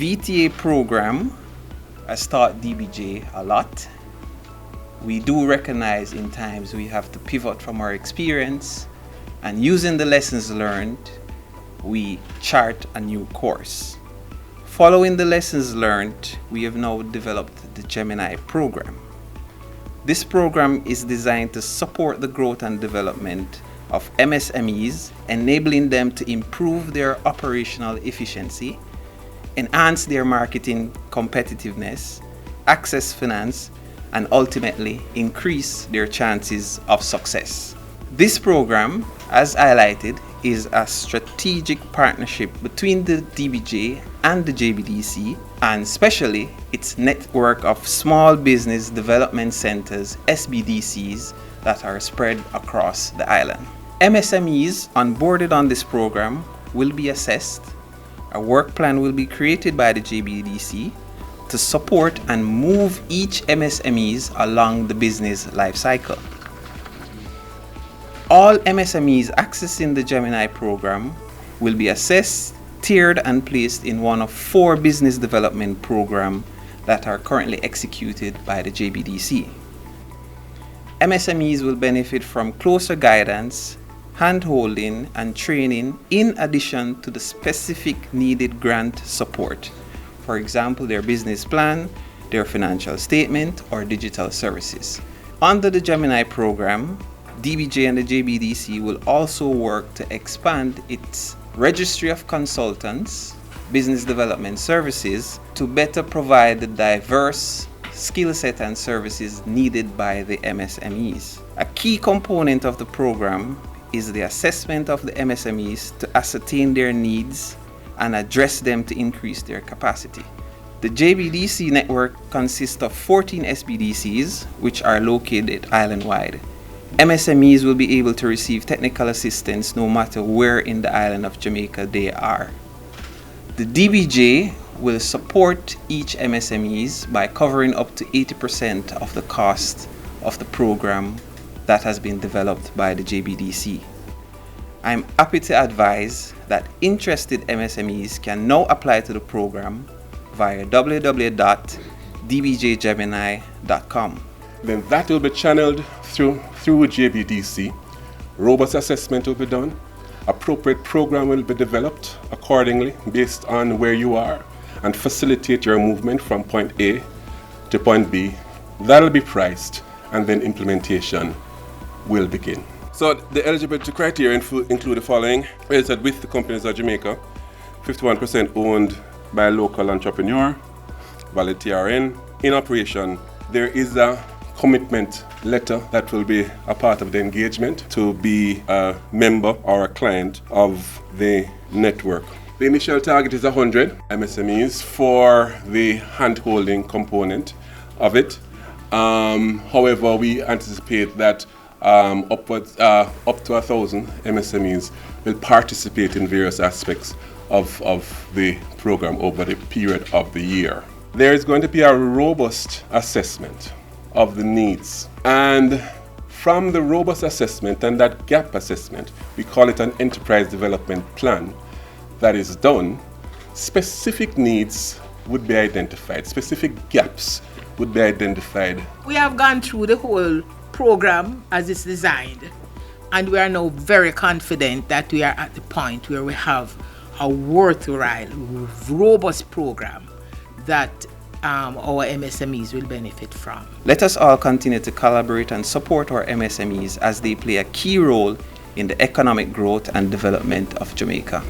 VTA program has taught DBJ a lot. We do recognize in times we have to pivot from our experience, and using the lessons learned, we chart a new course. Following the lessons learned, we have now developed the GEMINI program. This program is designed to support the growth and development of MSMEs, enabling them to improve their operational efficiency, enhance their marketing competitiveness, access finance, and ultimately increase their chances of success. This program, as highlighted, is a strategic partnership between the DBJ and the JBDC, and especially its network of small business development centers, SBDCs, that are spread across the island. MSMEs onboarded on this program will be assessed. A work plan will be created by the JBDC to support and move each MSMEs along the business life cycle. All MSMEs accessing the GEMINI program will be assessed, tiered, and placed in one of 4 business development programs that are currently executed by the JBDC. MSMEs will benefit from closer guidance, hand-holding, and training in addition to the specific needed grant support. For example, their business plan, their financial statement, or digital services. Under the GEMINI program, DBJ and the JBDC will also work to expand its registry of consultants, business development services, to better provide the diverse skill set and services needed by the MSMEs. A key component of the program is the assessment of the MSMEs to ascertain their needs and address them to increase their capacity. The JBDC network consists of 14 SBDCs, which are located island-wide. MSMEs will be able to receive technical assistance no matter where in the island of Jamaica they are. The DBJ will support each MSMEs by covering up to 80% of the cost of the program that has been developed by the JBDC. I'm happy to advise that interested MSMEs can now apply to the program via www.dbjgemini.com. Then that will be channeled through JBDC. Robust assessment will be done. Appropriate program will be developed accordingly based on where you are and facilitate your movement from point A to point B. That will be priced, and then implementation will begin. So the eligibility criteria include the following. Is that with the companies of Jamaica, 51% owned by a local entrepreneur, valid TRN. In operation, there is a commitment letter that will be a part of the engagement to be a member or a client of the network. The initial target is 100 MSMEs for the hand-holding component of it. However, we anticipate that up to 1,000 MSMEs will participate in various aspects of the program over the period of the year. There is going to be a robust assessment of the needs, and from the robust assessment and that gap assessment, we call it an enterprise development plan that is done, specific needs would be identified, specific gaps would be identified. We have gone through the whole program as it's designed, and we are now very confident that we are at the point where we have a worthwhile, robust program that our MSMEs will benefit from. Let us all continue to collaborate and support our MSMEs as they play a key role in the economic growth and development of Jamaica.